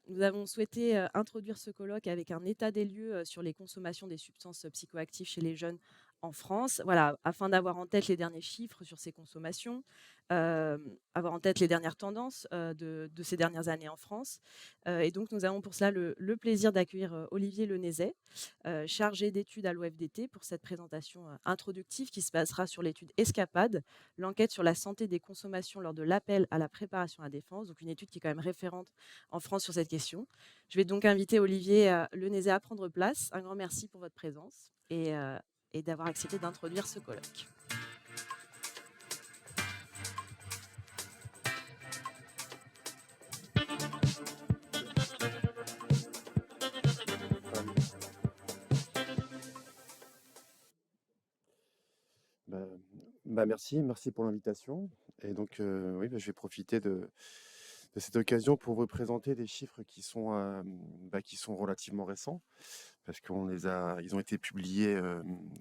nous avons souhaité introduire ce colloque avec un état des lieux sur les consommations des substances psychoactives chez les jeunes en France, voilà, afin d'avoir en tête les derniers chiffres sur ces consommations, avoir en tête les dernières tendances de ces dernières années en France. Et donc, nous avons pour cela le plaisir d'accueillir Olivier Lenezet, chargé d'études à l'OFDT, pour cette présentation introductive qui se basera sur l'étude Escapade, l'enquête sur la santé des consommations lors de l'appel à la préparation à la défense, donc une étude qui est quand même référente en France sur cette question. Je vais donc inviter Olivier Lenezet à prendre place. Un grand merci pour votre présence et d'avoir accepté d'introduire ce colloque. Bah, merci pour l'invitation. Et donc, oui, je vais profiter de cette occasion pour vous présenter des chiffres qui sont relativement récents, parce ils ont été publiés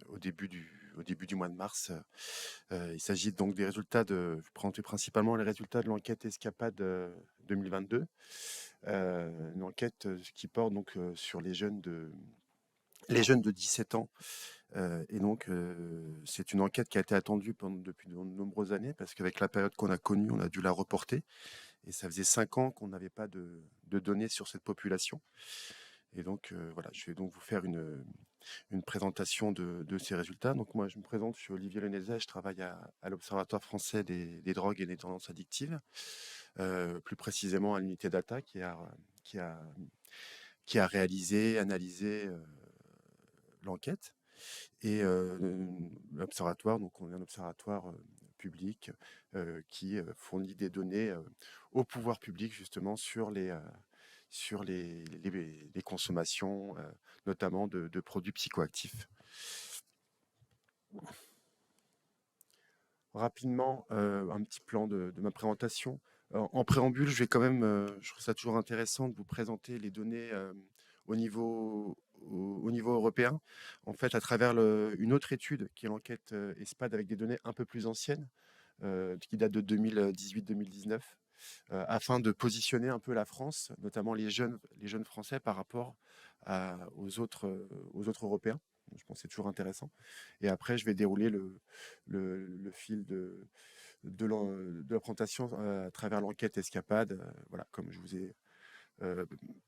au début du mois de mars. Il s'agit donc des résultats je vais présenter principalement les résultats de l'enquête Escapade 2022, une enquête qui porte donc sur les jeunes de 17 ans. Et donc, c'est une enquête qui a été attendue depuis de nombreuses années, parce qu'avec la période qu'on a connue, on a dû la reporter. Et ça faisait 5 ans qu'on n'avait pas de données sur cette population. Et donc, voilà, je vais donc vous faire une présentation de ces résultats. Donc, moi, je me présente, je suis Olivier Lenezet, je travaille à l'Observatoire français des drogues et des tendances addictives, plus précisément à l'unité data qui a, qui a réalisé, analysé l'enquête. Et l'observatoire, donc on est un observatoire public qui fournit des données au pouvoir public justement sur les consommations, notamment de produits psychoactifs. Rapidement, un petit plan de ma présentation. En préambule, je trouve ça toujours intéressant de vous présenter les données au niveau européen. En fait, à travers une autre étude qui est l'enquête ESPAD avec des données un peu plus anciennes, qui date de 2018-2019, afin de positionner un peu la France, notamment les jeunes Français par rapport aux autres Européens. Je pense que c'est toujours intéressant. Et après, je vais dérouler le fil de la présentation à travers l'enquête Escapade, voilà, comme je vous ai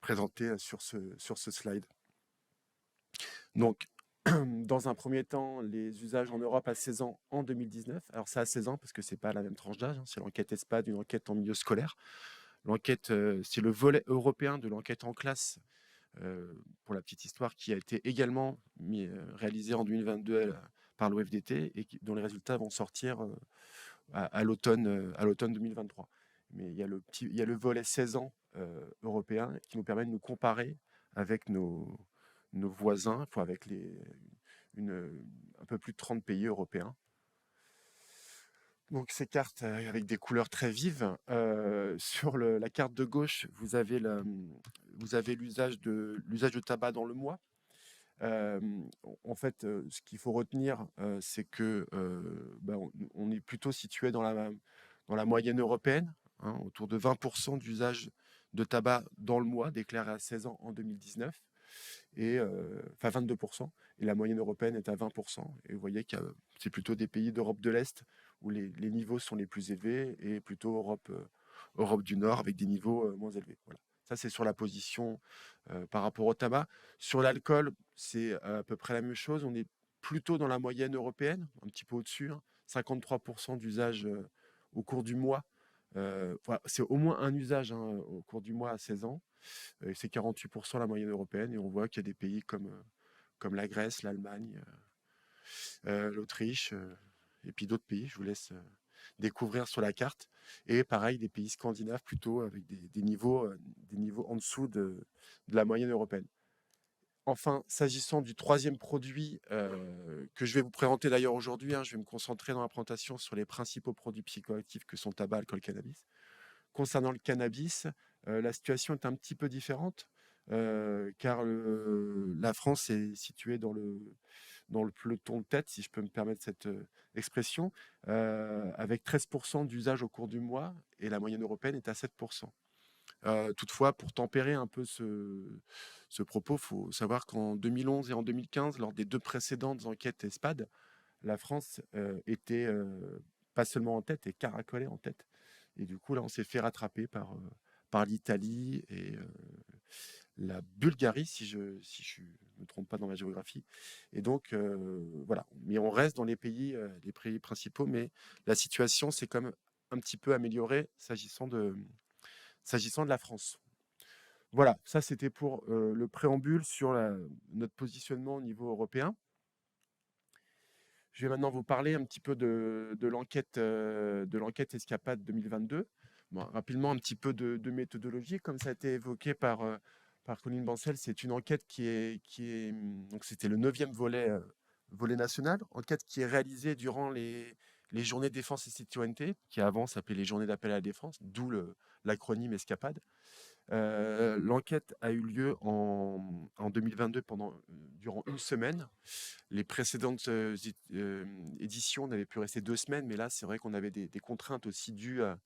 présenté sur ce slide. Donc, dans un premier temps, les usages en Europe à 16 ans en 2019. Alors, c'est à 16 ans parce que ce n'est pas la même tranche d'âge. Hein, c'est l'enquête ESPAD, une enquête en milieu scolaire. L'enquête, c'est le volet européen de l'enquête en classe, pour la petite histoire, qui a été également réalisée en 2022 par l'OFDT et dont les résultats vont sortir à l'automne 2023. Mais il y a le volet 16 ans européen qui nous permet de nous comparer avec nos voisins, enfin avec un peu plus de 30 pays européens. Donc ces cartes avec des couleurs très vives. Sur la carte de gauche, vous avez l'usage de tabac dans le mois. Euh, En fait, ce qu'il faut retenir, c'est que on est plutôt situé dans la moyenne européenne, hein, autour de 20% d'usage de tabac dans le mois déclaré à 16 ans en 2019, enfin 22%, et la moyenne européenne est à 20%. Et vous voyez que c'est plutôt des pays d'Europe de l'Est où les niveaux sont les plus élevés, et plutôt Europe du Nord avec des niveaux moins élevés. Voilà. Ça, c'est sur la position par rapport au tabac. Sur l'alcool, c'est à peu près la même chose. On est plutôt dans la moyenne européenne, un petit peu au-dessus, hein, 53% d'usage au cours du mois. Voilà, c'est au moins un usage, hein, au cours du mois à 16 ans. C'est 48% la moyenne européenne. Et on voit qu'il y a des pays comme la Grèce, l'Allemagne, l'Autriche, et puis d'autres pays. Je vous laisse découvrir sur la carte. Et pareil, des pays scandinaves plutôt avec des niveaux en dessous de la moyenne européenne. Enfin, s'agissant du troisième produit que je vais vous présenter d'ailleurs aujourd'hui, hein, je vais me concentrer dans la présentation sur les principaux produits psychoactifs que sont tabac, alcool, cannabis. Concernant le cannabis, la situation est un petit peu différente, car la France est située dans le peloton de tête, si je peux me permettre cette expression, avec 13% d'usage au cours du mois, et la moyenne européenne est à 7%. Toutefois, pour tempérer un peu ce propos, il faut savoir qu'en 2011 et en 2015, lors des 2 précédentes enquêtes ESPAD, la France, était, pas seulement en tête et caracolait en tête. Et du coup, là, on s'est fait rattraper par l'Italie et la Bulgarie, si je me trompe pas dans ma géographie. Et donc, voilà. Mais on reste dans les pays principaux, mais la situation s'est quand même un petit peu améliorée s'agissant de la France. Voilà, ça c'était pour le préambule sur notre positionnement au niveau européen. Je vais maintenant vous parler un petit peu de l'enquête Escapade 2022. Bon, rapidement, un petit peu de méthodologie, comme ça a été évoqué par Colline Bancel. C'est une enquête donc c'était le neuvième volet national, enquête qui est réalisée durant les journées défense et citoyenneté, qui avant s'appelaient les journées d'appel à la défense, d'où l'acronyme Escapade. L'enquête a eu lieu en 2022 durant une semaine. Les précédentes éditions n'avaient pu rester 2 semaines, mais là, c'est vrai qu'on avait des contraintes aussi dues à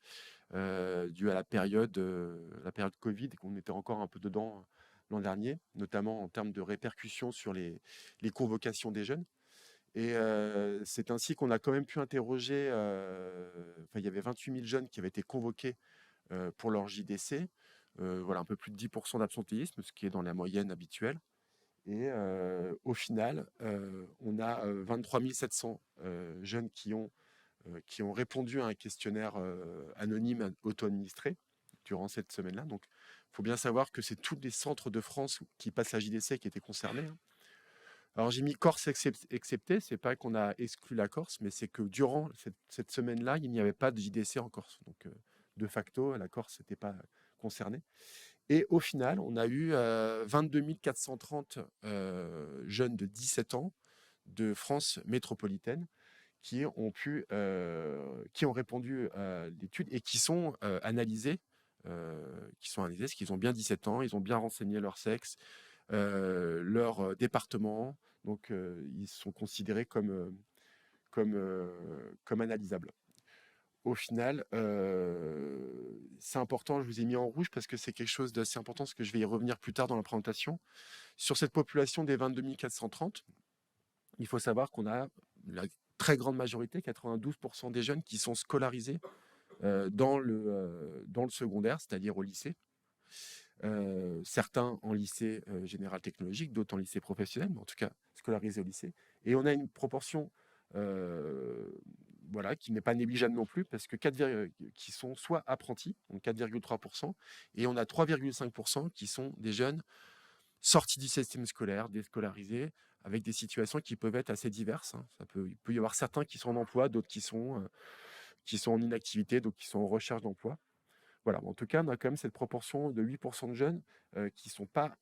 la période Covid, et qu'on était encore un peu dedans l'an dernier, notamment en termes de répercussions sur les convocations des jeunes. Et c'est ainsi qu'on a quand même pu interroger, enfin, il y avait 28 000 jeunes qui avaient été convoqués pour leur JDC. Voilà, un peu plus de 10% d'absentéisme, ce qui est dans la moyenne habituelle. Et au final, on a 23 700 jeunes qui ont répondu à un questionnaire anonyme auto-administré durant cette semaine-là. Donc, il faut bien savoir que c'est tous les centres de France qui passent la JDC qui étaient concernés, hein. Alors, j'ai mis Corse excepté, c'est pas qu'on a exclu la Corse, mais c'est que durant cette semaine-là, il n'y avait pas de JDC en Corse. Donc, de facto, la Corse n'était pas concernée. Et au final, on a eu 22 430 jeunes de 17 ans de France métropolitaine qui ont répondu à l'étude et qui sont analysés, parce qu'ils ont bien 17 ans, ils ont bien renseigné leur sexe, leur département, donc ils sont considérés comme analysables. Au final, c'est important, je vous ai mis en rouge parce que c'est quelque chose d'assez important, parce que je vais y revenir plus tard dans la présentation. Sur cette population des 22 430, il faut savoir qu'on a la très grande majorité, 92% des jeunes qui sont scolarisés dans le secondaire, c'est-à-dire au lycée. Certains en lycée général technologique, d'autres en lycée professionnel, mais en tout cas scolarisés au lycée. Et on a une proportion voilà, qui n'est pas négligeable non plus, parce que qui sont soit apprentis, donc 4,3%, et on a 3,5% qui sont des jeunes sortis du système scolaire, déscolarisés, avec des situations qui peuvent être assez diverses, hein. Il peut y avoir certains qui sont en emploi, d'autres qui sont en inactivité, d'autres qui sont en recherche d'emploi. Voilà, en tout cas, on a quand même cette proportion de 8% de jeunes qui ne sont pas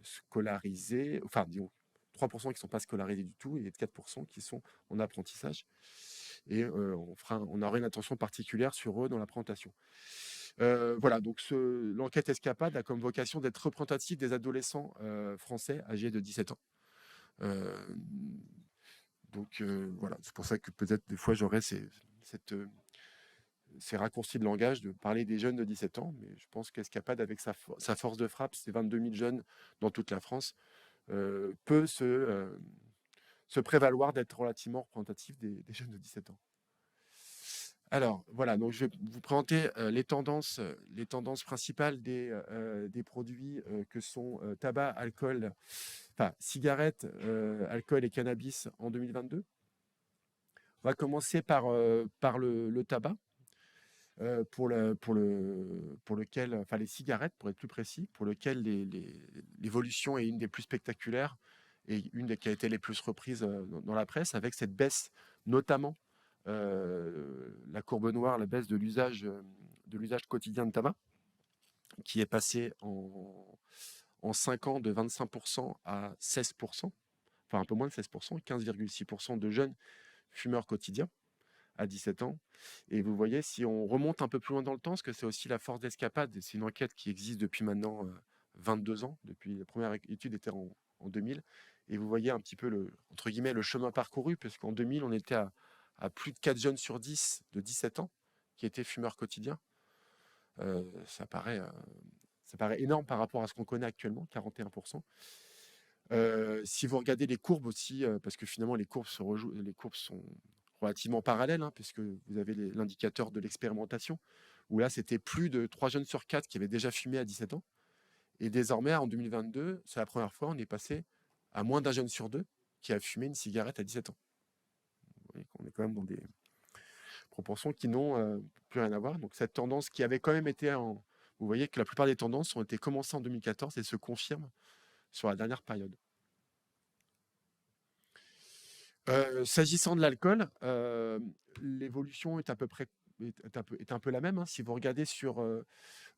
scolarisés, enfin, disons, 3% qui ne sont pas scolarisés du tout et 4% qui sont en apprentissage. Et on aura une attention particulière sur eux dans la présentation. Voilà, donc l'enquête Escapade a comme vocation d'être représentative des adolescents français âgés de 17 ans. Euh, donc voilà, c'est pour ça que peut-être des fois j'aurais ces raccourcis de langage de parler des jeunes de 17 ans, mais je pense qu'Escapade, avec sa force de frappe, ces 22 000 jeunes dans toute la France, peut se prévaloir d'être relativement représentatif des jeunes de 17 ans. Alors voilà, donc je vais vous présenter les tendances principales des produits que sont tabac, alcool, enfin cigarettes, alcool et cannabis en 2022. On va commencer par le tabac. Pour lequel, enfin les cigarettes pour être plus précis, pour lequel l'évolution est une des plus spectaculaires et une des qui a été les plus reprises dans la presse, avec cette baisse, notamment la courbe noire, la baisse de l'usage quotidien de tabac, qui est passé en 5 ans de 25% à 16%, enfin un peu moins de 16%, 15,6% de jeunes fumeurs quotidiens à 17 ans. Et vous voyez, si on remonte un peu plus loin dans le temps, parce que c'est aussi la force d'Escapade, c'est une enquête qui existe depuis maintenant 22 ans, depuis la première étude était en 2000, et vous voyez un petit peu entre guillemets, le chemin parcouru, puisqu'en 2000, on était à plus de 4 jeunes sur 10 de 17 ans qui étaient fumeurs quotidiens. Ça paraît énorme par rapport à ce qu'on connaît actuellement, 41%. Si vous regardez les courbes aussi, parce que finalement les courbes les courbes sont relativement parallèles, hein, puisque vous avez l'indicateur de l'expérimentation, où là c'était plus de 3 jeunes sur 4 qui avaient déjà fumé à 17 ans. Et désormais, en 2022, c'est la première fois, on est passé à moins d'un jeune sur deux qui a fumé une cigarette à 17 ans. Vous voyez qu'on est quand même dans des proportions qui n'ont plus rien à voir. Donc cette tendance qui avait quand même été Vous voyez que la plupart des tendances ont été commencées en 2014 et se confirment sur la dernière période. S'agissant de l'alcool, l'évolution est à peu près est un peu la même, hein. Si vous regardez sur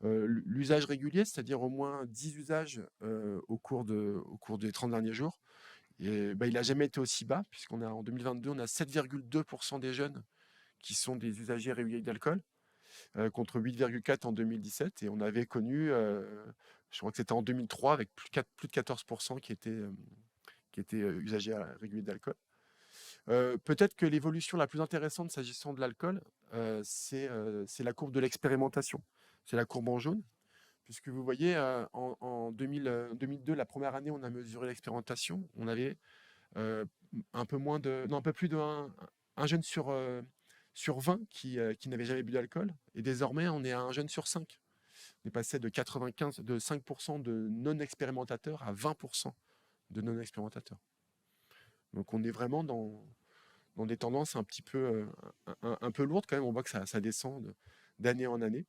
l'usage régulier, c'est-à-dire au moins 10 usages au cours des 30 derniers jours, et, bah, il n'a jamais été aussi bas, puisqu'on a en 2022, on a 7,2% des jeunes qui sont des usagers réguliers d'alcool, contre 8,4 en 2017. Et on avait connu, je crois que c'était en 2003, avec plus de 14% qui étaient usagers réguliers d'alcool. Peut-être que l'évolution la plus intéressante s'agissant de l'alcool, c'est la courbe de l'expérimentation. C'est la courbe en jaune, puisque vous voyez, en 2002, la première année, on a mesuré l'expérimentation. On avait un peu moins de, non, un peu plus un jeune sur 20 qui n'avait jamais bu d'alcool. Et désormais, on est à un jeune sur 5. On est passé de 5% de non-expérimentateurs à 20% de non-expérimentateurs. Donc on est vraiment dans des tendances un petit peu, un peu lourdes quand même. On voit que ça descend d'année en année.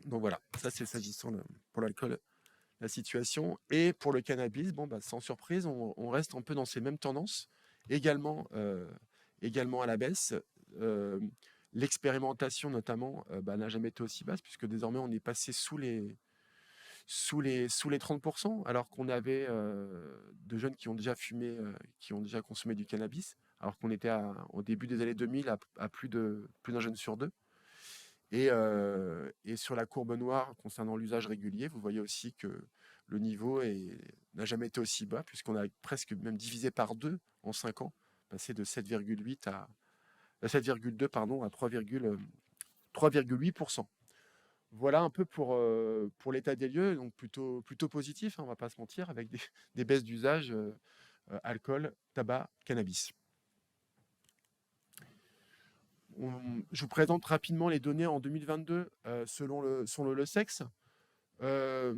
Donc voilà, ça c'est s'agissant pour l'alcool, la situation. Et pour le cannabis, bon, bah, sans surprise, on reste un peu dans ces mêmes tendances, également, également à la baisse. Euh, L'expérimentation notamment bah, n'a jamais été aussi basse, puisque désormais on est passé sous les 30%, alors qu'on avait de jeunes qui ont déjà fumé, qui ont déjà consommé du cannabis, alors qu'on était au début des années 2000 à plus d'un jeune sur deux. Et sur la courbe noire concernant l'usage régulier, vous voyez aussi que le niveau n'a jamais été aussi bas, puisqu'on a presque même divisé par deux en 5 ans, passé de 7,8 à 7,2 pardon, à 3,8%. Voilà un peu pour l'état des lieux, donc plutôt positif, hein, on ne va pas se mentir, avec des baisses d'usage, alcool, tabac, cannabis. Je vous présente rapidement les données en 2022 selon le sexe. Euh,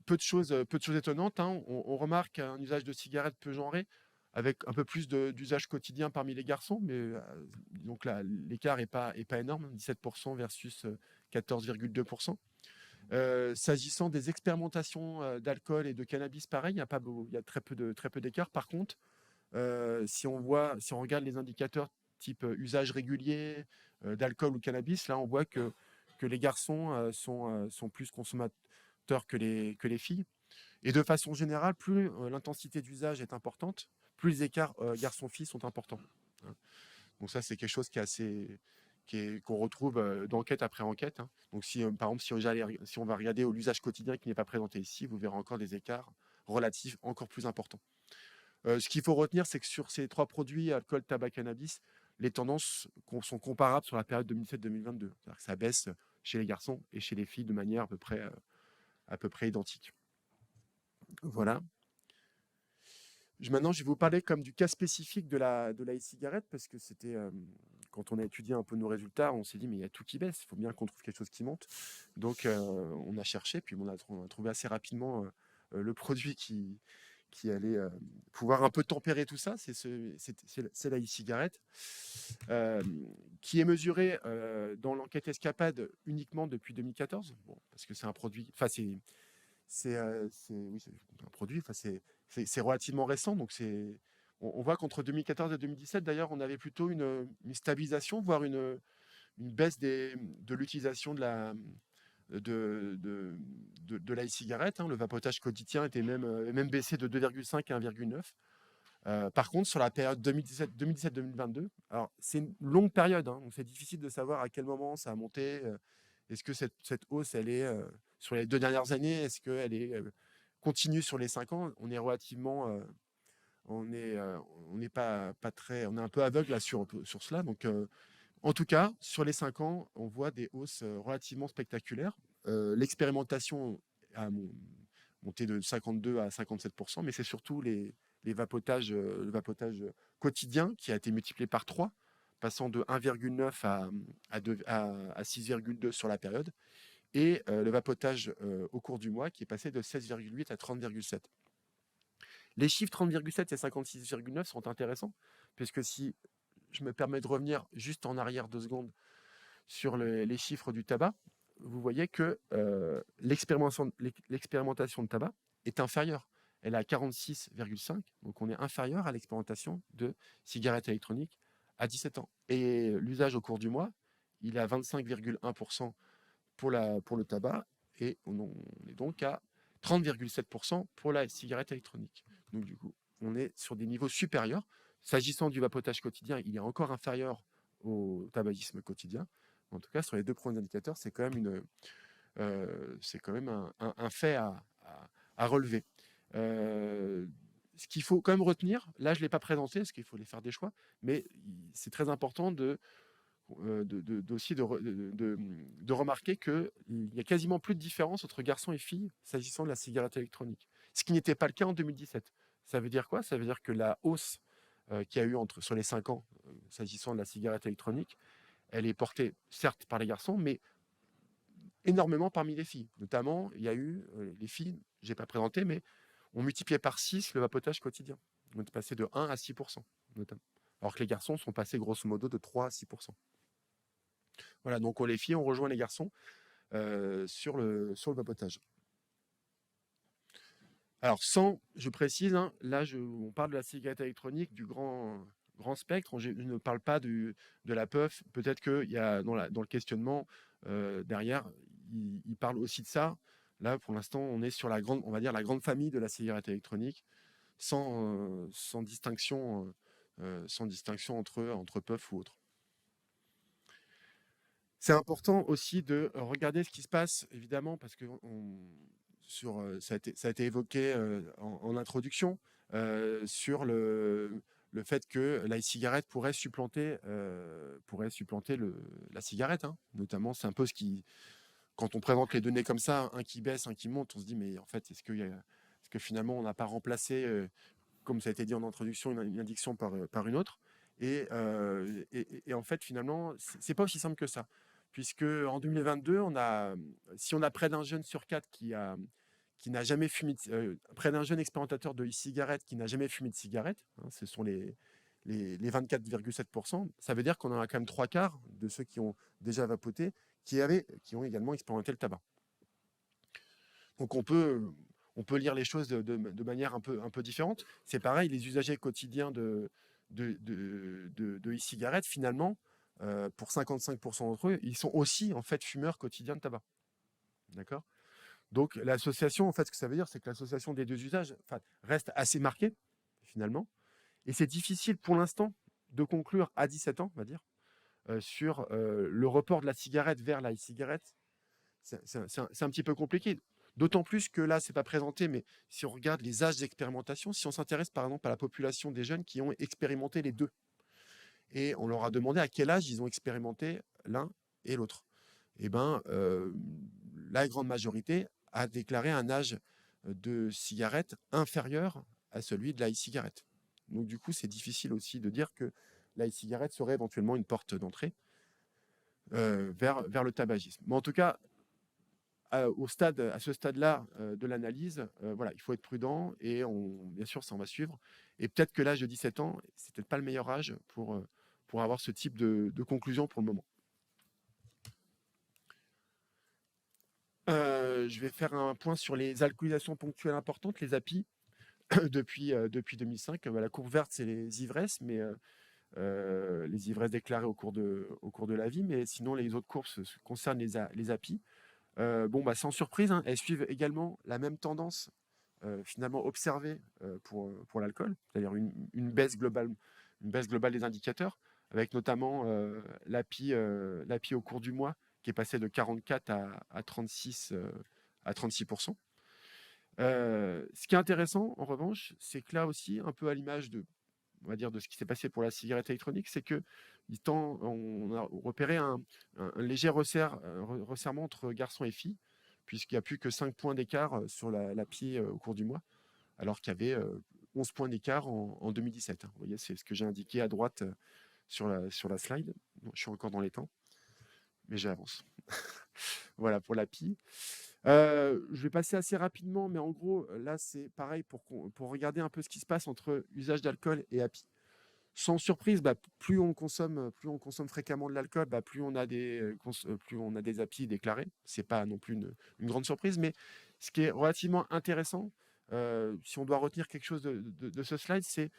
peu de choses étonnantes, hein. On remarque un usage de cigarettes peu genré, avec un peu plus d'usage quotidien parmi les garçons, mais donc là, l'écart n'est pas énorme, 17% versus 14,2%. S'agissant des expérimentations d'alcool et de cannabis, pareil, il y a très peu d'écart. Par contre, si on regarde les indicateurs type usage régulier d'alcool ou cannabis, là on voit que les garçons sont plus consommateurs que les filles. Et de façon générale, plus l'intensité d'usage est importante, plus les écarts garçons-filles sont importants. Hein. Donc ça, c'est quelque chose qu'on retrouve d'enquête après enquête. Hein. Donc par exemple, si on va regarder l'usage quotidien qui n'est pas présenté ici, vous verrez encore des écarts relatifs encore plus importants. Ce qu'il faut retenir, c'est que sur ces trois produits, alcool, tabac, cannabis, les tendances sont comparables sur la période 2007-2022. C'est-à-dire que ça baisse chez les garçons et chez les filles de manière à peu près identique. Voilà. Maintenant, je vais vous parler comme du cas spécifique de la e-cigarette, parce que c'était, quand on a étudié un peu nos résultats, on s'est dit, mais il y a tout qui baisse, il faut bien qu'on trouve quelque chose qui monte. Donc, on a cherché, puis on a trouvé assez rapidement le produit qui allait pouvoir un peu tempérer tout ça, c'est la e-cigarette, qui est mesurée dans l'enquête Escapade uniquement depuis 2014, bon, parce que c'est un produit, enfin c'est un produit, enfin c'est relativement récent, donc on voit qu'entre 2014 et 2017, d'ailleurs, on avait plutôt une stabilisation, voire une baisse de l'utilisation de la e-cigarette. Hein. Le vapotage quotidien était même baissé de 2,5 à 1,9. Par contre, sur la période 2017-2022, alors c'est une longue période, hein, donc c'est difficile de savoir à quel moment ça a monté. Est-ce que cette hausse, elle est sur les 2 dernières années? Est-ce qu'elle est continue sur les 5 ans? On est relativement, on est pas très, on est un peu aveugle là sur cela. Donc En tout cas, sur les 5 ans, on voit des hausses relativement spectaculaires. L'expérimentation a monté de 52 à 57%, mais c'est surtout le vapotage quotidien qui a été multiplié par 3, passant de 1,9 à 6,2 sur la période, et le vapotage au cours du mois qui est passé de 16,8 à 30,7. Les chiffres 30,7 et 56,9 sont intéressants, puisque si je me permets de revenir juste en arrière 2 secondes sur les chiffres du tabac, vous voyez que l'expérimentation de tabac est inférieure. Elle est à 46,5, donc on est inférieur à l'expérimentation de cigarettes électroniques à 17 ans. Et l'usage au cours du mois, il est à 25,1% pour le tabac, et on est donc à 30,7% pour la cigarette électronique. Donc du coup, on est sur des niveaux supérieurs. S'agissant du vapotage quotidien, il est encore inférieur au tabagisme quotidien. En tout cas, sur les 2 premiers indicateurs, c'est quand même un fait à relever. Ce qu'il faut quand même retenir, là je ne l'ai pas présenté parce qu'il faut les faire des choix, mais c'est très important de remarquer qu'il n'y a quasiment plus de différence entre garçons et filles s'agissant de la cigarette électronique. Ce qui n'était pas le cas en 2017. Ça veut dire quoi? Ça veut dire que la hausse qu'il y a eu sur les 5 ans s'agissant de la cigarette électronique, elle est portée certes par les garçons, mais énormément parmi les filles. Notamment, il y a eu les filles, je n'ai pas présenté, mais on multiplié par 6 le vapotage quotidien. On est passé de 1 à 6%, notamment. Alors que les garçons sont passés grosso modo de 3 à 6%. Voilà, donc les filles ont rejoint les garçons sur le vapotage. Alors, je précise, hein, là, on parle de la cigarette électronique, du grand spectre. Je ne parle pas de la puff. Peut-être qu'il y a dans le questionnement derrière, il parle aussi de ça. Là, pour l'instant, on est sur on va dire la grande famille de la cigarette électronique, sans distinction, entre puff ou autre. C'est important aussi de regarder ce qui se passe, évidemment, parce que ça a été évoqué en introduction, sur le fait que la cigarette pourrait supplanter la cigarette, hein. Notamment, c'est un peu quand on présente les données comme ça, un qui baisse, un qui monte, on se dit, mais en fait, est-ce que finalement, on n'a pas remplacé, comme ça a été dit en introduction, une addiction par une autre? Et en fait, finalement, c'est pas aussi simple que ça. Puisque en 2022, si on a près d'un jeune sur 4 qui n'a jamais fumé, près d'un jeune expérimentateur de e-cigarette qui n'a jamais fumé de cigarette, hein, ce sont les 24,7%, ça veut dire qu'on en a quand même 3/4 de ceux qui ont déjà vapoté qui ont également expérimenté le tabac. Donc on peut lire les choses de manière un peu différente. C'est pareil, les usagers quotidiens de e-cigarettes, finalement, pour 55% d'entre eux, ils sont aussi en fait fumeurs quotidiens de tabac. D'accord? Donc l'association, en fait, ce que ça veut dire, c'est que l'association des 2 usages, enfin, reste assez marquée, finalement. Et c'est difficile pour l'instant de conclure à 17 ans, on va dire, sur le report de la cigarette vers la e-cigarette. C'est un petit peu compliqué. D'autant plus que là, c'est pas présenté, mais si on regarde les âges d'expérimentation, si on s'intéresse par exemple à la population des jeunes qui ont expérimenté les 2, et on leur a demandé à quel âge ils ont expérimenté l'un et l'autre, et ben la grande majorité a déclaré un âge de cigarette inférieur à celui de la e-cigarette. Donc du coup, c'est difficile aussi de dire que la e-cigarette serait éventuellement une porte d'entrée vers le tabagisme. Mais en tout cas, à ce stade-là de l'analyse, voilà, il faut être prudent et bien sûr, ça on va suivre. Et peut-être que l'âge de 17 ans, c'est peut-être pas le meilleur âge pour avoir ce type de conclusion pour le moment. Je vais faire un point sur les alcoolisations ponctuelles importantes, les API, depuis 2005. La courbe verte, c'est les ivresses, mais les ivresses déclarées au cours de la vie, mais sinon les autres courbes concernent les API. Sans surprise, hein, elles suivent également la même tendance finalement observée pour l'alcool, c'est-à-dire une baisse globale des indicateurs, avec notamment l'API au cours du mois qui est passé de 44 à 36 à 36%. Ce qui est intéressant, en revanche, c'est que là aussi, un peu à l'image on va dire, de ce qui s'est passé pour la cigarette électronique, c'est que on a repéré un léger resserrement entre garçons et filles, puisqu'il n'y a plus que 5 points d'écart sur l'API au cours du mois, alors qu'il y avait 11 points d'écart en 2017. Hein. Vous voyez, c'est ce que j'ai indiqué à droite sur la slide. Bon, je suis encore dans les temps, mais j'avance. Voilà pour l'API. Je vais passer assez rapidement, mais en gros, là, c'est pareil pour regarder un peu ce qui se passe entre usage d'alcool et API. Sans surprise, plus on consomme fréquemment de l'alcool, plus on a des API déclarés. C'est pas non plus une grande surprise, mais ce qui est relativement intéressant, si on doit retenir quelque chose de ce slide, c'est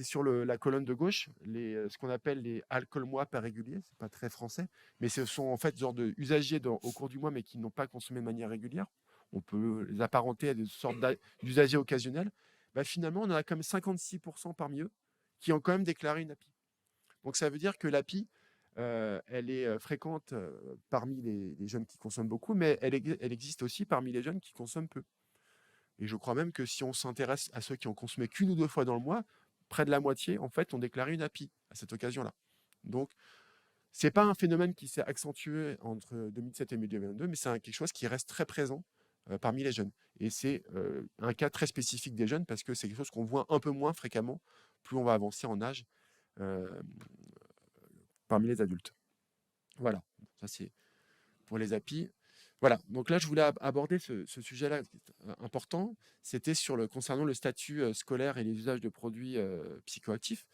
sur la colonne de gauche, ce qu'on appelle les alcool mois par régulier. C'est pas très français, mais ce sont en fait ce genre de usagers au cours du mois, mais qui n'ont pas consommé de manière régulière. On peut les apparenter à des sortes d'usagers occasionnels. Finalement, on en a comme 56% parmi eux qui ont quand même déclaré une API. Donc ça veut dire que l'API, elle est fréquente parmi les jeunes qui consomment beaucoup, mais elle existe aussi parmi les jeunes qui consomment peu. Et je crois même que si on s'intéresse à ceux qui ont consommé qu'une ou deux fois dans le mois, près de la moitié, en fait, ont déclaré une API à cette occasion-là. Donc, ce n'est pas un phénomène qui s'est accentué entre 2007 et 2022, mais c'est quelque chose qui reste très présent parmi les jeunes. Et c'est un cas très spécifique des jeunes parce que c'est quelque chose qu'on voit un peu moins fréquemment plus on va avancer en âge euh, parmi les adultes. Voilà, ça c'est pour les API. Voilà, donc là je voulais aborder ce sujet-là important, c'était concernant le statut scolaire et les usages de produits psychoactifs.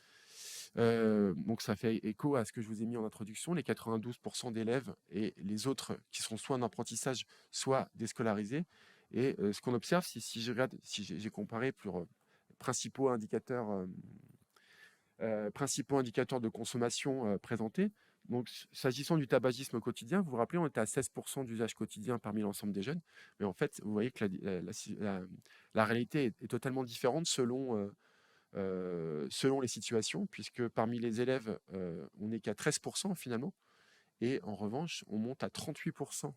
Donc ça fait écho à ce que je vous ai mis en introduction, les 92% d'élèves et les autres qui sont soit en apprentissage, soit déscolarisés. Et ce qu'on observe, si j'ai comparé principaux indicateurs de consommation présentés. Donc, s'agissant du tabagisme au quotidien, vous vous rappelez, on était à 16% d'usage quotidien parmi l'ensemble des jeunes. Mais en fait, vous voyez que la réalité est totalement différente selon les situations, puisque parmi les élèves, on n'est qu'à 13% finalement. Et en revanche, on monte à 38%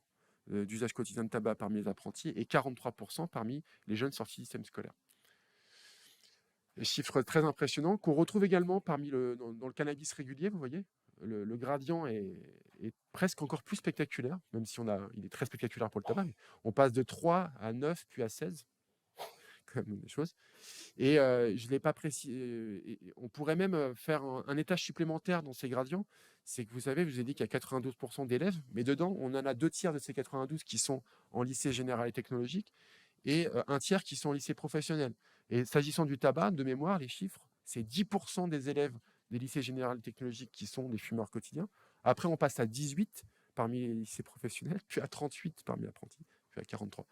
d'usage quotidien de tabac parmi les apprentis et 43% parmi les jeunes sortis du système scolaire. Chiffre très impressionnant qu'on retrouve également dans le cannabis régulier, vous voyez. Le gradient est presque encore plus spectaculaire, même si il est très spectaculaire pour le tabac. Mais on passe de 3 à 9, puis à 16, comme des choses. Et je ne l'ai pas précisé. On pourrait même faire un étage supplémentaire dans ces gradients. C'est que vous savez, je vous ai dit qu'il y a 92% d'élèves, mais dedans, on en a 2 tiers de ces 92 qui sont en lycée général et technologique et un tiers qui sont en lycée professionnel. Et s'agissant du tabac, de mémoire, les chiffres, c'est 10% des élèves des lycées général et technologiques qui sont des fumeurs quotidiens. Après, on passe à 18 parmi les lycées professionnels, puis à 38 parmi les apprentis, puis à 43.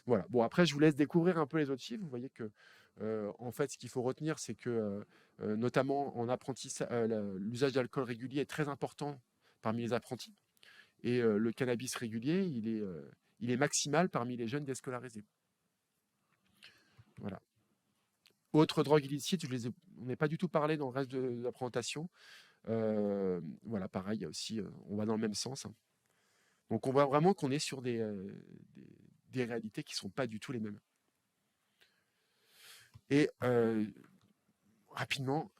Voilà. Bon, après, je vous laisse découvrir un peu les autres chiffres. Vous voyez que, en fait, ce qu'il faut retenir, c'est que, notamment en apprentissage, l'usage d'alcool régulier est très important parmi les apprentis. Et le cannabis régulier, il est maximal parmi les jeunes déscolarisés. Voilà. Autre drogue illicite, on n'est pas du tout parlé dans le reste de la présentation. Voilà, pareil, il y a aussi, on va dans le même sens. Hein. Donc on voit vraiment qu'on est sur des réalités qui ne sont pas du tout les mêmes. Et rapidement,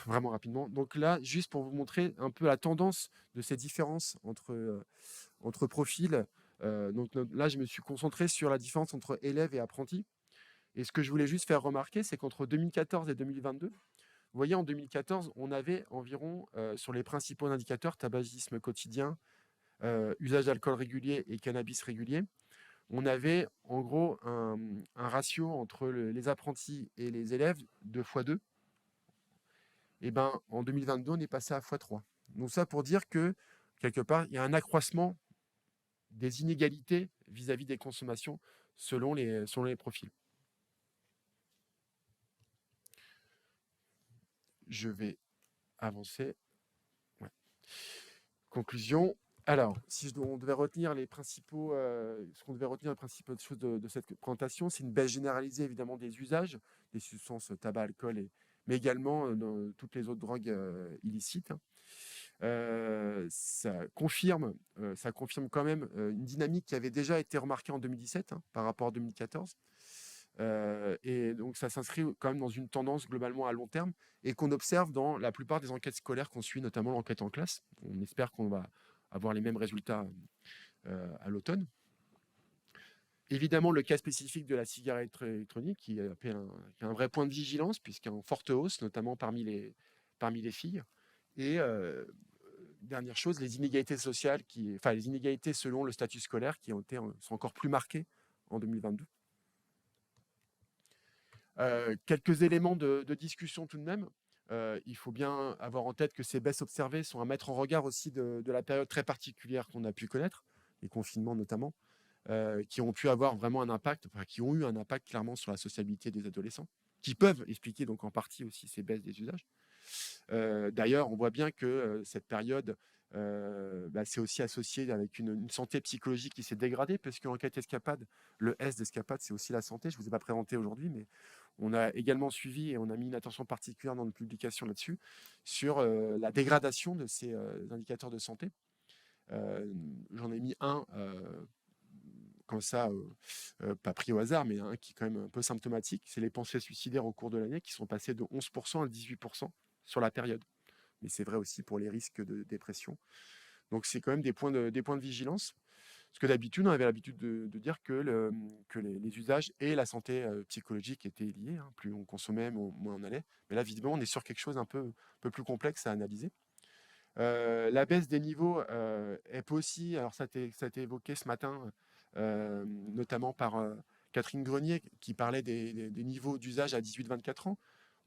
vraiment rapidement, donc là, juste pour vous montrer un peu la tendance de ces différences entre profils. Donc là, je me suis concentré sur la différence entre élèves et apprentis. Et ce que je voulais juste faire remarquer, c'est qu'entre 2014 et 2022, vous voyez, en 2014, on avait environ, sur les principaux indicateurs, tabagisme quotidien, usage d'alcool régulier et cannabis régulier, on avait en gros un ratio entre les apprentis et les élèves de x2. Et ben, en 2022, on est passé à x3. Donc ça pour dire que, quelque part, il y a un accroissement des inégalités vis-à-vis des consommations selon les profils. Je vais avancer. Ouais. Conclusion. Alors, on devait retenir ce qu'on devait retenir les principaux choses de cette présentation, c'est une baisse généralisée évidemment des usages des substances tabac, alcool, mais également dans toutes les autres drogues illicites. Ça confirme quand même une dynamique qui avait déjà été remarquée en 2017 par rapport à 2014. Et donc ça s'inscrit quand même dans une tendance globalement à long terme et qu'on observe dans la plupart des enquêtes scolaires qu'on suit, notamment l'enquête en classe. On espère qu'on va avoir les mêmes résultats à l'automne. Évidemment, le cas spécifique de la cigarette électronique qui est un vrai point de vigilance puisqu'il y a une forte hausse, notamment parmi les filles. Et dernière chose, les inégalités sociales, enfin les inégalités selon le statut scolaire sont encore plus marquées en 2022. Quelques éléments de discussion tout de même. Il faut bien avoir en tête que ces baisses observées sont à mettre en regard aussi de la période très particulière qu'on a pu connaître, les confinements notamment, qui ont pu avoir vraiment un impact, enfin, qui ont eu un impact clairement sur la sociabilité des adolescents, qui peuvent expliquer donc en partie aussi ces baisses des usages. D'ailleurs, on voit bien que cette période, c'est aussi associé avec une santé psychologique qui s'est dégradée, parce que l'enquête Escapade, le S d'Escapade, c'est aussi la santé. Je ne vous ai pas présenté aujourd'hui, mais on a également suivi et on a mis une attention particulière dans notre publication là-dessus, sur la dégradation de ces indicateurs de santé. J'en ai mis un comme ça, pas pris au hasard, mais un qui est quand même un peu symptomatique, c'est les pensées suicidaires au cours de l'année qui sont passées de 11% à 18% sur la période. Mais c'est vrai aussi pour les risques de dépression. Donc c'est quand même des points de vigilance. Parce que d'habitude, on avait l'habitude de dire que les usages et la santé psychologique étaient liés. Hein. Plus on consommait, moins on allait. Mais là, visiblement, on est sur quelque chose un peu plus complexe à analyser. La baisse des niveaux est aussi, alors ça a été évoqué ce matin, notamment par Catherine Grenier, qui parlait des niveaux d'usage à 18-24 ans.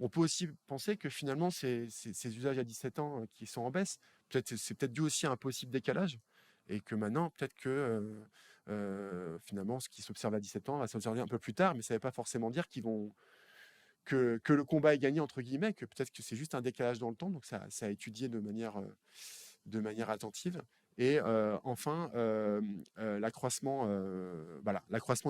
On peut aussi penser que finalement, ces usages à 17 ans qui sont en baisse, c'est peut-être dû aussi à un possible décalage, et que maintenant, peut-être que finalement, ce qui s'observe à 17 ans va s'observer un peu plus tard, mais ça ne veut pas forcément dire que le combat est gagné, entre guillemets, que peut-être que c'est juste un décalage dans le temps, donc ça a étudié de manière attentive. Et enfin, l'accroissement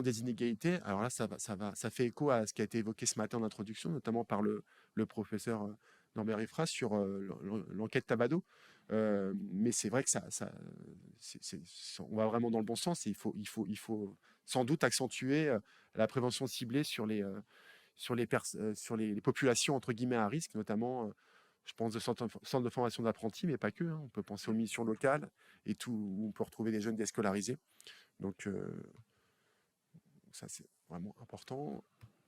des inégalités. Alors là, ça fait écho à ce qui a été évoqué ce matin en introduction, notamment par le professeur Norbert Ifras sur l'enquête Tabado. Mais c'est vrai que on va vraiment dans le bon sens et il faut sans doute accentuer la prévention ciblée sur les populations entre guillemets à risque, notamment, je pense, de centres de formation d'apprentis, mais pas que. Hein. On peut penser aux missions locales et tout, où on peut retrouver des jeunes déscolarisés. Donc, ça, c'est vraiment important.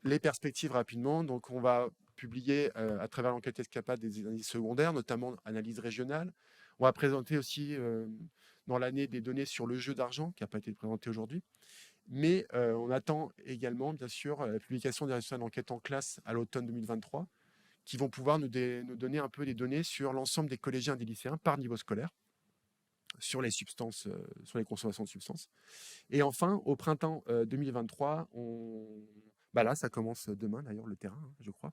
Les perspectives rapidement. Donc, on va publier à travers l'enquête Escapade des analyses secondaires, notamment analyses régionales. On va présenter aussi dans l'année des données sur le jeu d'argent, qui n'a pas été présenté aujourd'hui. Mais on attend également, bien sûr, la publication des résultats de l'enquête en classe à l'automne 2023, qui vont pouvoir nous donner un peu des données sur l'ensemble des collégiens et des lycéens par niveau scolaire, sur les substances, sur les consommations de substances. Et enfin, au printemps 2023, là, ça commence demain, d'ailleurs, le terrain, hein, je crois.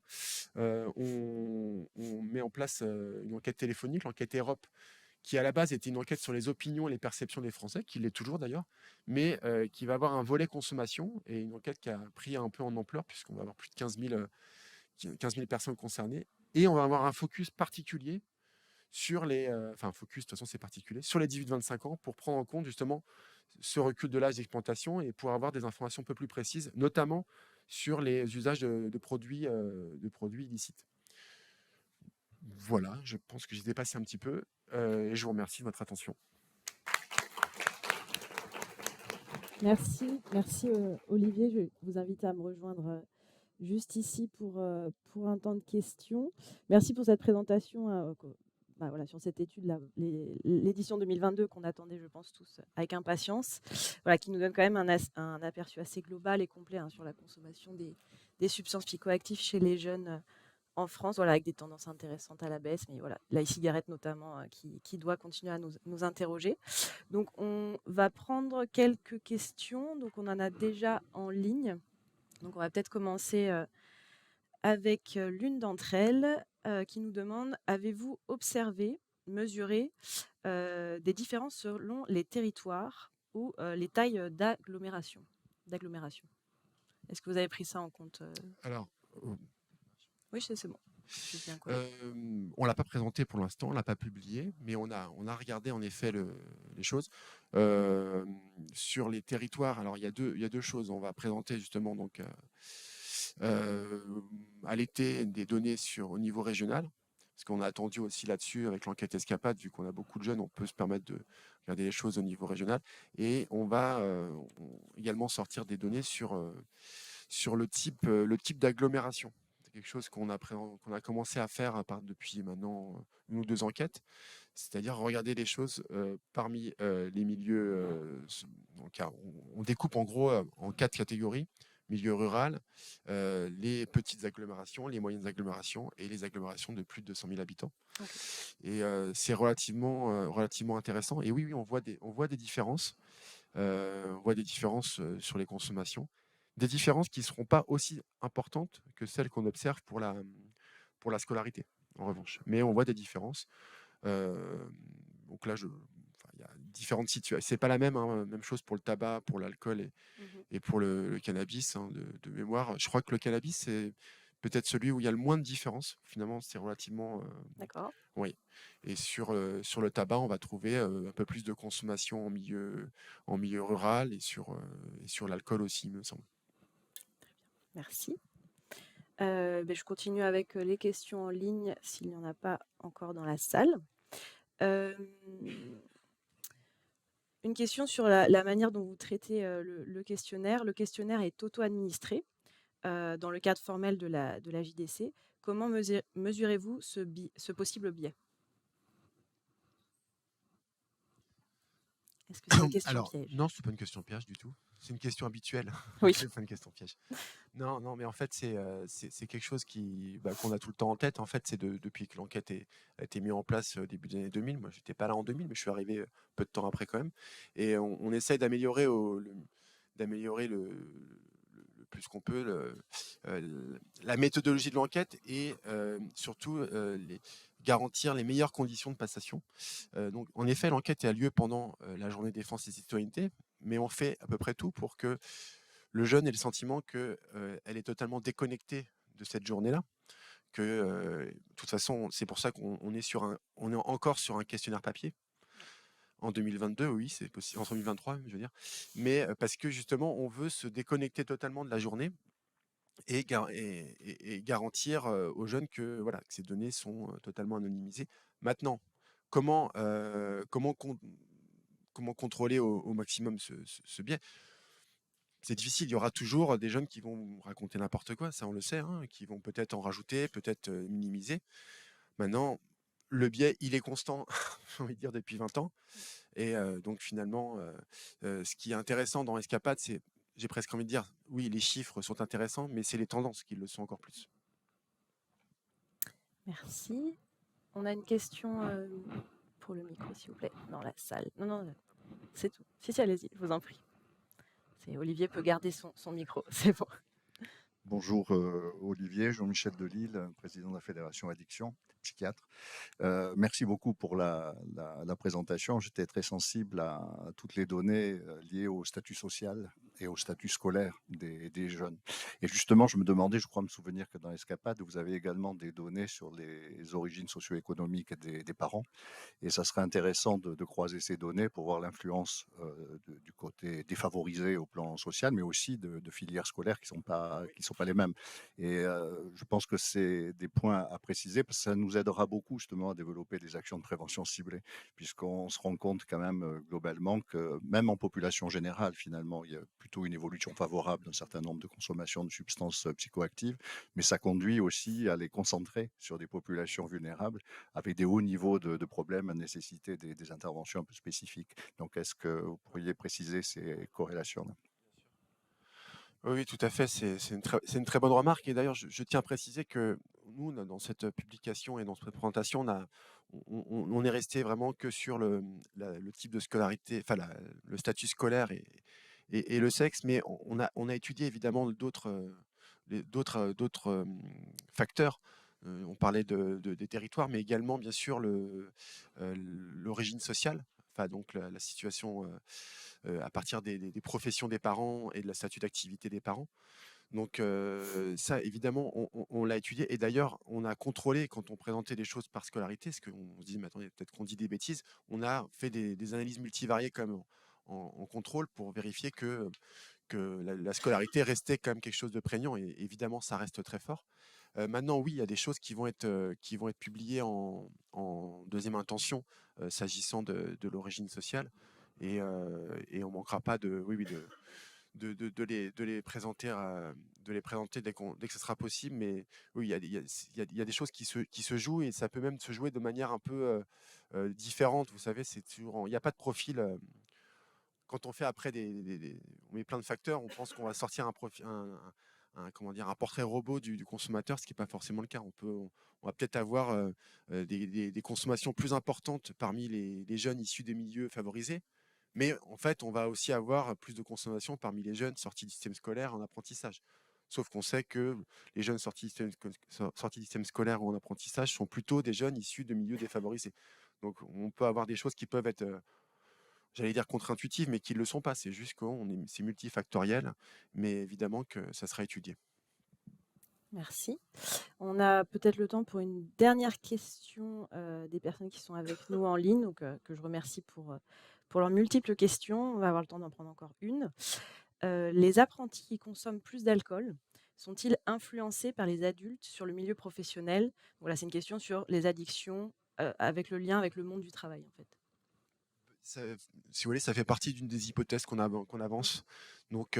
On met en place une enquête téléphonique, l'enquête Europe, qui à la base était une enquête sur les opinions et les perceptions des Français, qui l'est toujours d'ailleurs, mais qui va avoir un volet consommation et une enquête qui a pris un peu en ampleur, puisqu'on va avoir plus de 15 000 personnes concernées. Et on va avoir un focus particulier sur focus, de toute façon c'est particulier, sur les 18-25 ans pour prendre en compte justement ce recul de l'âge d'exploitation et pour avoir des informations un peu plus précises, notamment sur les usages de produits illicites. Voilà, je pense que j'ai dépassé un petit peu et je vous remercie de votre attention. Merci Olivier. Je vais vous inviter à me rejoindre juste ici pour un temps de questions. Merci pour cette présentation sur cette étude, l'édition 2022 qu'on attendait, je pense, tous avec impatience, qui nous donne quand même un aperçu assez global et complet sur la consommation des substances psychoactives chez les jeunes en France, avec des tendances intéressantes à la baisse, mais la e-cigarette notamment qui doit continuer à nous interroger. Donc, on va prendre quelques questions. Donc, on en a déjà en ligne. Donc, on va peut-être commencer avec l'une d'entre elles qui nous demande: avez-vous observé, mesuré des différences selon les territoires ou les tailles d'agglomération? Est-ce que vous avez pris ça en compte? Alors, Oui, c'est bon. Si j'ai bien compris. On l'a pas présenté pour l'instant, on l'a pas publié, mais on a regardé en effet les choses. Sur les territoires, alors il y a deux choses. On va présenter justement donc à l'été des données au niveau régional, parce qu'on a attendu aussi là-dessus avec l'enquête Escapade, vu qu'on a beaucoup de jeunes, on peut se permettre de regarder les choses au niveau régional. Et on va également sortir des données sur le type d'agglomération. C'est quelque chose qu'on a commencé à faire depuis maintenant une ou deux enquêtes, c'est-à-dire regarder les choses parmi les milieux. Donc, on découpe en gros en quatre catégories: milieu rural, les petites agglomérations, les moyennes agglomérations et les agglomérations de plus de 200 000 habitants. Ok. Et c'est relativement intéressant. Et oui, oui, on voit des différences. On voit des différences sur les consommations, des différences qui ne seront pas aussi importantes que celles qu'on observe pour la scolarité, en revanche. Mais on voit des différences. Euh, donc là, enfin, il y a différentes situations. C'est pas la même, hein, même chose pour le tabac, pour l'alcool Mhm. et pour le cannabis, hein, de mémoire. Je crois que le cannabis, c'est peut-être celui où il y a le moins de différence. Finalement, c'est relativement. D'accord. Oui. Et sur le tabac, on va trouver un peu plus de consommation en milieu rural et sur l'alcool aussi, il me semble. Merci. Je continue avec les questions en ligne s'il n'y en a pas encore dans la salle. Euh, une question sur la manière dont vous traitez le questionnaire. Le questionnaire est auto-administré dans le cadre formel de la JDC. Comment mesurez-vous ce possible biais? Est-ce que c'est une question Alors, piège? non, c'est pas une question piège du tout. C'est une question habituelle. Oui. C'est pas une question piège. Non, non, mais en fait, c'est quelque chose qu'on a tout le temps en tête. En fait, depuis que l'enquête a été mise en place au début des années 2000. Moi, j'étais pas là en 2000, mais je suis arrivé peu de temps après quand même. Et on essaye d'améliorer le plus qu'on peut la méthodologie de l'enquête et surtout garantir les meilleures conditions de passation. Donc, en effet, l'enquête a lieu pendant la journée défense et citoyenneté, mais on fait à peu près tout pour que le jeune ait le sentiment qu'elle est totalement déconnectée de cette journée-là. Que, de toute façon, c'est pour ça qu'on est encore sur un questionnaire papier. En 2022, oui, c'est possible. En 2023, je veux dire. Mais parce que justement, on veut se déconnecter totalement de la journée et garantir aux jeunes que, voilà, que ces données sont totalement anonymisées. Maintenant, comment contrôler au maximum ce biais? C'est difficile, il y aura toujours des jeunes qui vont raconter n'importe quoi, ça on le sait, hein, qui vont peut-être en rajouter, peut-être minimiser. Maintenant, le biais, il est constant, j'ai envie de dire, depuis 20 ans. Et donc finalement, ce qui est intéressant dans Escapade, j'ai presque envie de dire, oui, les chiffres sont intéressants, mais c'est les tendances qui le sont encore plus. Merci. On a une question pour le micro, s'il vous plaît, dans la salle. Non, non, c'est tout. Si, si, allez-y, je vous en prie. Olivier peut garder son micro, c'est bon. Bonjour Olivier, Jean-Michel Delille, président de la Fédération Addiction, psychiatre. Merci beaucoup pour la présentation. J'étais très sensible à toutes les données liées au statut social et au statut scolaire des jeunes. Et justement, je me demandais, je crois me souvenir que dans Escapade, vous avez également des données sur les origines socio-économiques des parents. Et ça serait intéressant de croiser ces données pour voir l'influence du côté défavorisé au plan social, mais aussi de filières scolaires qui sont pas les mêmes. Et je pense que c'est des points à préciser parce que ça nous aidera beaucoup justement à développer des actions de prévention ciblées, puisqu'on se rend compte quand même globalement que même en population générale, finalement, il y a plutôt une évolution favorable d'un certain nombre de consommations de substances psychoactives, mais ça conduit aussi à les concentrer sur des populations vulnérables avec des hauts niveaux de problèmes à nécessiter des interventions un peu spécifiques. Donc, est-ce que vous pourriez préciser ces corrélations-là? Oui, oui, tout à fait. C'est une très bonne remarque. Et d'ailleurs, je tiens à préciser que nous, dans cette publication et dans cette présentation, on est resté vraiment que sur le type de scolarité, enfin le statut scolaire et le sexe, mais on a étudié évidemment d'autres facteurs. On parlait des territoires, mais également bien sûr l'origine sociale, enfin donc la situation à partir des professions des parents et de la statut d'activité des parents. Donc ça, évidemment, on l'a étudié et d'ailleurs, on a contrôlé quand on présentait les choses par scolarité, parce qu'on se dit: «Mais attendez, peut-être qu'on dit des bêtises». On a fait des analyses multivariées quand même en contrôle pour vérifier que la scolarité restait quand même quelque chose de prégnant et évidemment, ça reste très fort. Maintenant, oui, il y a des choses qui vont être publiées en 2e intention, s'agissant de l'origine sociale et on manquera pas de oui, oui, de les présenter dès que ce sera possible. Mais oui, il y a des choses qui se jouent et ça peut même se jouer de manière un peu différente. Vous savez, il n'y a pas de profil. Quand on fait après on met plein de facteurs, on pense qu'on va sortir comment dire, un portrait robot du consommateur, ce qui n'est pas forcément le cas. On va peut-être avoir des consommations plus importantes parmi les jeunes issus des milieux favorisés. Mais en fait, on va aussi avoir plus de consommation parmi les jeunes sortis du système scolaire en apprentissage. Sauf qu'on sait que les jeunes sortis du système scolaire ou en apprentissage sont plutôt des jeunes issus de milieux défavorisés. Donc on peut avoir des choses qui peuvent être, j'allais dire contre-intuitives, mais qui ne le sont pas. C'est juste que c'est multifactoriel, mais évidemment que ça sera étudié. Merci. On a peut-être le temps pour une dernière question des personnes qui sont avec nous en ligne, donc, que je remercie pour leurs multiples questions. On va avoir le temps d'en prendre encore une. Les apprentis qui consomment plus d'alcool sont-ils influencés par les adultes sur le milieu professionnel? Voilà, c'est une question sur les addictions, avec le lien avec le monde du travail, en fait. Si vous voulez, ça fait partie d'une des hypothèses qu'on avance. Donc,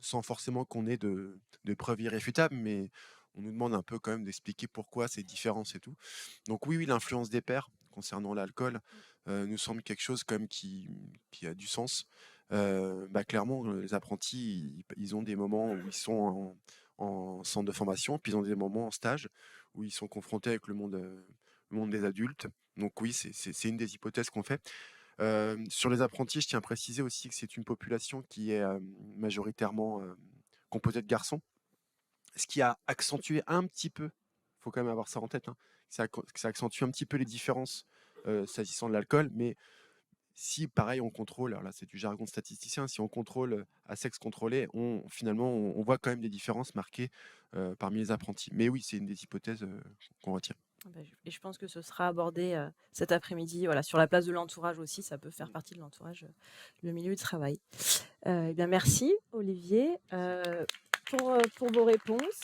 sans forcément qu'on ait de preuves irréfutables, mais on nous demande un peu quand même d'expliquer pourquoi ces différences et tout. Donc oui, oui, l'influence des pairs concernant l'alcool nous semble quelque chose quand même qui a du sens. Clairement, les apprentis, ils ont des moments où ils sont en centre de formation, puis ils ont des moments en stage où ils sont confrontés avec le monde des adultes. Donc oui, c'est une des hypothèses qu'on fait. Sur les apprentis, je tiens à préciser aussi que c'est une population qui est majoritairement composée de garçons, ce qui a accentué un petit peu, il faut quand même avoir ça en tête, hein, ça accentue un petit peu les différences s'agissant de l'alcool, mais si pareil on contrôle, alors là c'est du jargon de statisticien, si on contrôle à sexe contrôlé, finalement on voit quand même des différences marquées parmi les apprentis. Mais oui, c'est une des hypothèses qu'on retient. Ah bah, je pense que ce sera abordé cet après-midi, voilà, sur la place de l'entourage aussi, ça peut faire partie de l'entourage, le milieu du travail. Eh bien, merci Olivier pour vos réponses.